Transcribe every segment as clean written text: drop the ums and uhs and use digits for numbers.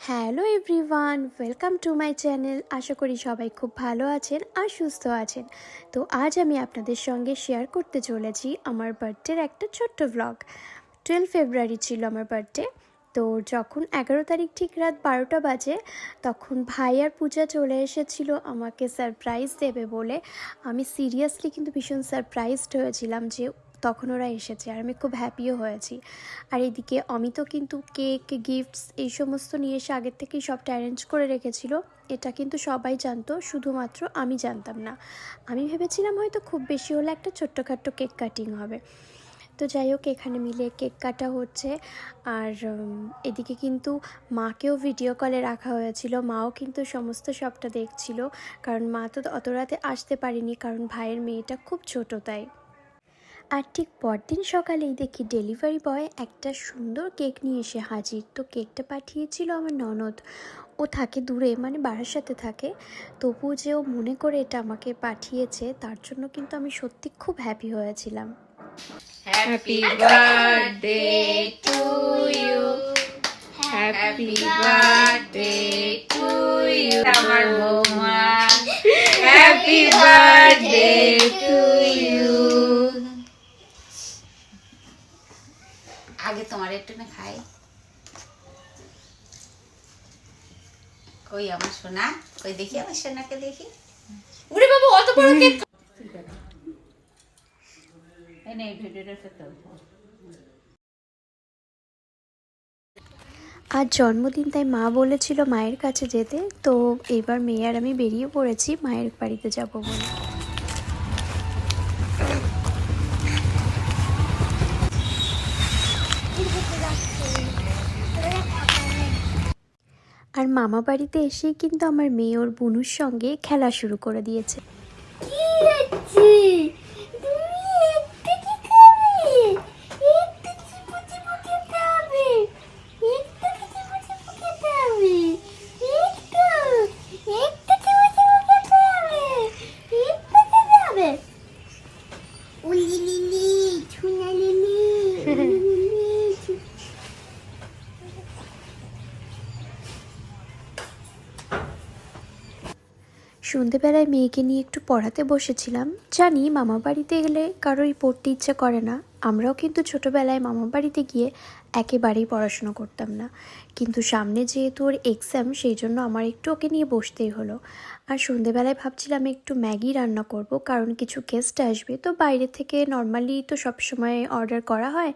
Hello everyone, welcome to my channel. আশা করি সবাই খুব ভালো আছেন আর সুস্থ আছেন। তো আজ আমি আপনাদের সঙ্গে শেয়ার করতে চলেছি আমার বার্থডের একটা ছোট্ট ব্লগ। 12 ফেব্রুয়ারি ছিল আমার বার্থডে। তো যখন 11 তারিখ ঠিক রাত 12টা বাজে, তখন ভাই আর পূজা চলে এসেছিলো আমাকে সারপ্রাইজ দেবে বলে। আমি সিরিয়াসলি কিন্তু ভীষণ সারপ্রাইজড হয়েছিলাম যে তখন ওরা এসেছে, আর আমি খুব হ্যাপিও হয়েছি। আর এদিকে অমিতও কিন্তু কেক, গিফটস এই সমস্ত নিয়ে এসে আগের থেকেই সবটা অ্যারেঞ্জ করে রেখেছিল। এটা কিন্তু সবাই জানতো, শুধুমাত্র আমি জানতাম না। আমি ভেবেছিলাম হয়তো খুব বেশি হলে একটা ছোট্টখাট্ট কেক কাটিং হবে। তো যাই হোক, এখানে মিলে কেক কাটা হচ্ছে। আর এদিকে কিন্তু মাকেও ভিডিও কলে রাখা হয়েছিল, মাও কিন্তু সমস্ত সবটা দেখছিল, কারণ মা তো অত রাতে আসতে পারেনি, কারণ ভাইয়ের মেয়েটা খুব ছোট তাই। আর ঠিক পরদিন সকালেই দেখি ডেলিভারি বয় একটা সুন্দর কেক নিয়ে এসে হাজির। তো কেকটা পাঠিয়েছিল আমার ননদ। ও থাকে দূরে, মানে বারাসাতে থাকে, তবুও যে ও মনে করে এটা আমাকে পাঠিয়েছে, তার জন্য কিন্তু আমি সত্যি খুব হ্যাপি হয়েছিলাম। Happy birthday to you, happy birthday to you আমার বৌমা, হ্যাপি বার্থডে টু ইউ। আগে তোমার একটু না খাই। কই আমার সোনা, কই দেখি আমার সোনাকে দেখি। ওরে বাবা, অত বড় কেক। এনে ভিডিওটা তো আর জন্মদিন, তাই মা বলেছিল মায়ের কাছে যেতে। তো এইবার মেয়ে আর আমি বেরিয়ে পড়েছি মায়ের বাড়িতে যাব বলে। আর মামা বাড়িতে এসেই কিন্তু আমার মেয়ে ওর বোনুর সঙ্গে খেলা শুরু করে দিয়েছে। সন্ধেবেলায় মেয়েকে নিয়ে একটু পড়াতে বসেছিলাম। জানি মামা বাড়িতে গেলে কারোই পড়তে ইচ্ছে করে না, আমরাও কিন্তু ছোটোবেলায় মামা বাড়িতে গিয়ে একেবারেই পড়াশুনো করতাম না, কিন্তু সামনে যেহেতু ওর এক্সাম, সেই জন্য আমার একটু ওকে নিয়ে বসতেই হলো। আর সন্ধেবেলায় ভাবছিলাম একটু ম্যাগি রান্না করব, কারণ কিছু গেস্ট আসবে। তো বাইরে থেকে নর্মালি তো সবসময় অর্ডার করা হয়,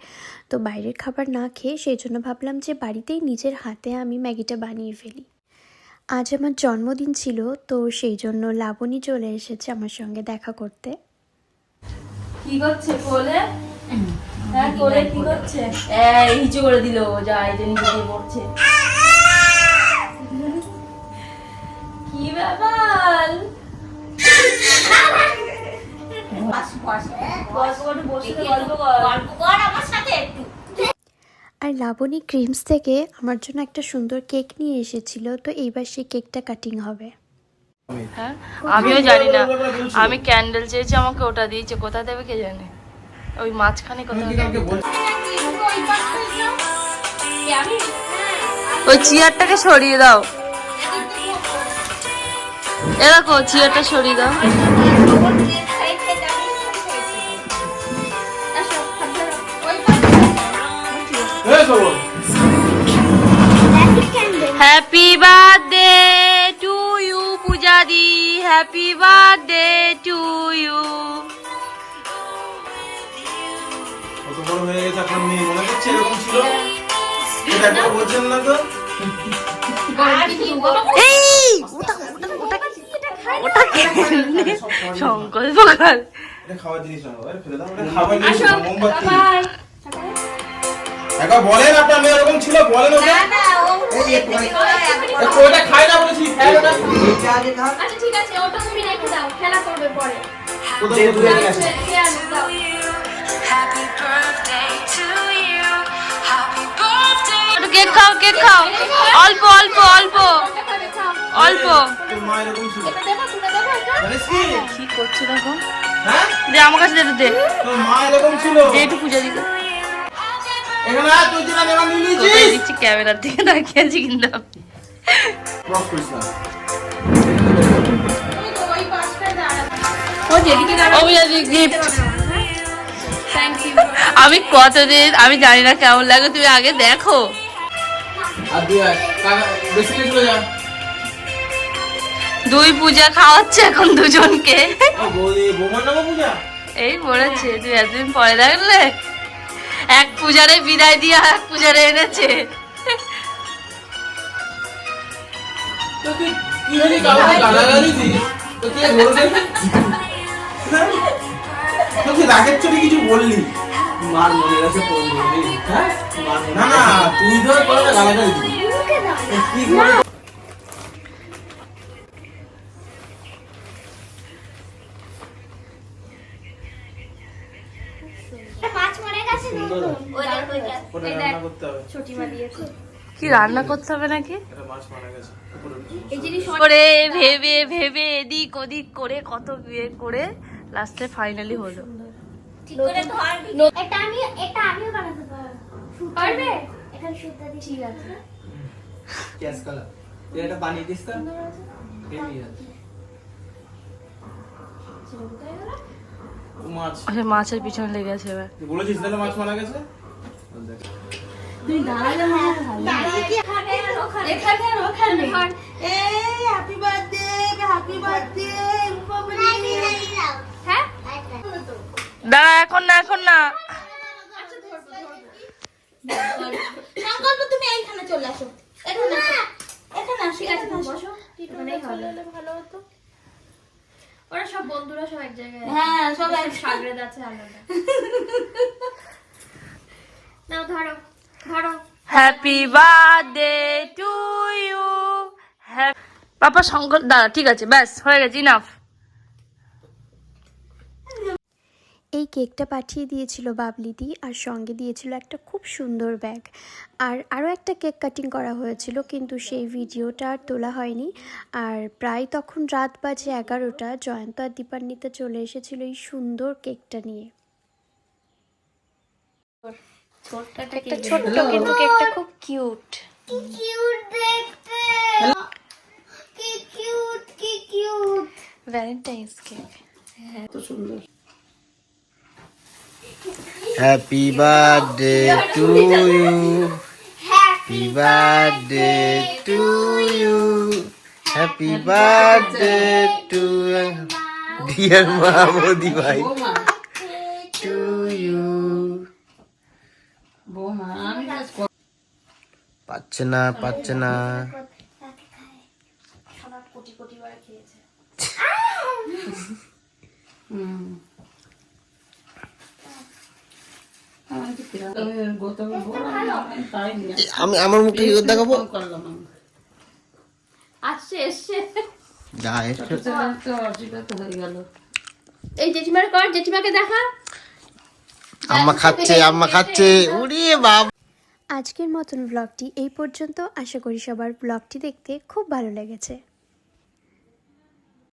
তো বাইরের খাবার না খেয়ে সেই জন্য ভাবলাম যে বাড়িতেই নিজের হাতে আমি ম্যাগিটা বানিয়ে ফেলি। আজ আমার জন্মদিন ছিল, তো সেই জন্য লাবণী চলে এসেছে আমার সঙ্গে দেখা করতে। কি করছে কোলে? হ্যাঁ, কোলে কি করছে? এই হিচু করে দিল, যা এই যে নিচে দিয়ে পড়ছে। কি ব্যাপার? আর লাবণী ক্রিমস থেকে আমার জন্য একটা সুন্দর কেক নিয়ে এসেছিল, তো এইবার সেই কেকটা কাটিং হবে। হ্যাঁ, আমিও জানি না। আমি ক্যান্ডেল চেয়েছি, আমাকে ওটা দিয়েছে। কোথা দেবে কে জানে, ওই মাঝখানে কোথাও। ওই চেয়ারটাকে সরিয়ে দাও। এ দেখো, চেয়ারটা সরিয়ে দাও। Happy birthday to you Puja di, happy birthday to you. কত বড় হয়ে গেছে আপনার মেয়ে, মনে করছে এরকম ছিল? এটা একবার বলছেন না তো? সংকল্প কর। এটা খাওয়ার জিনিস না, ফেলে দাও। এটা খাবার জিনিস না, মোমবাতি। একবার বলেন আপনার মেয়ে এরকম ছিল, বলেন ওকে। ওটা খাই না বলেছি, খাই ওটা। আচ্ছা ঠিক আছে, ওটা তুমি রেখে দাও, খেলা করবে পরে। কোথায় দূরে নিয়ে আসেন? কেক খাও, কেক খাও, অল্প অল্প অল্প অল্প। তোর মা এরকম ছিল, দেবো, তুলে দেবো এটা? জানিস কি? কি করছে দেখো। হ্যাঁ? দে আমার কাছে, দে তোর মা এরকম ছিল। দে একটু পূজা দিতে। এখানে তুই যেটা নেওয়া নিয়ে নিয়েছিস। দিচ্ছি ক্যামেরার দিকে তাকিয়ে আছি কিন্তু। ক্রস করিস না। ও যেদিকে গিফট আমি কতদিন আমি জানি না কেমন লাগে, তুমি আগে দেখো। আর তুই বেশি চলে যা। দুই পূজা খাওয়াচ্ছে এখন দুজনকে। বোমার নামও পূজা। এই বলেছে তুই এতদিন পরে দেখলে, এক পূজারে বিদায় দিয়া এক পূজারে এনেছে। তো তুই কি হলি কাউকে গালাগালি দিস? তো তুই বলতে তুই রাগের চোটে কিছু বললি? মার মনে গেছে ফোন করবি। হ্যাঁ না না তুই ধর করে গালাগালি দিস। কি করে মাছ মরে গেছে সুন্দর ওই দেখ ওই দেখ ওটা রান্না করতে হবে। ছোটি মা দিয়েছে কি রান্না করতে হবে নাকি? এটা মাছ মারা গেছে উপরে। এই জিনিস করে ভেবে ভেবে এদিক ওদিক করে কত বিয়ে করে লাস্টে ফাইনালি হলো। ঠিক করে ধর এটা আমিও বানাতে পারবে এখানে সুতা দিয়ে ঠিক আছে গ্যাস কালার তুই এটা বানিয়ে দিস তো হেভি আছে ও মাছ আচ্ছা মাছের পিছনে লেগে আছে এবার। তুই বলেছিস তাহলে মাছ মারা গেছে? দাঁড়া এখন না এখন না। সংকল্প তুমি এইখানে চলে আসো এখানে আসো ঠিক আছে বসো এখানেই ভালো হতো ওরা সব বন্ধুরা সব এক জায়গায় হ্যাঁ সব এক সাগরেদ আছে আলাদা নাও ধরো ধরো হ্যাপি বার্থডে টু ইউ। পাপা শঙ্কর দাঁড়া ঠিক আছে ব্যাস হয়ে গেছে ইনাফ। এই কেকটা পাঠিয়ে দিয়েছিল বাবলিদি, আর সঙ্গে দিয়েছিল একটা খুব সুন্দর ব্যাগ। আর আরও একটা কেক কাটিং করা হয়েছিল, কিন্তু সেই ভিডিওটা আর তোলা হয়নি। আর প্রায় তখন রাত বাজে 11টা। জয়ন্ত আর দীপান্বিতা চলে এসেছিল এই সুন্দর কেকটা নিয়ে। একটা ছোট্ট কিন্তু কেকটা খুব cute. Valentine's cake. Happy birthday to you happy birthday to you happy birthday to dear মা মোদি ভাই টু ইউ পাচ্ছে না আমি আমার মুখে কি করে দেখাবো আসছে এসছে যা এই জেঠিমার কর জেঠিমাকে দেখা আম্মা খাচ্ছে উড়ি বাবা। আজকের মতন ব্লগটি এই পর্যন্ত। আশা করি সবার ব্লগটি দেখতে খুব ভালো লেগেছে।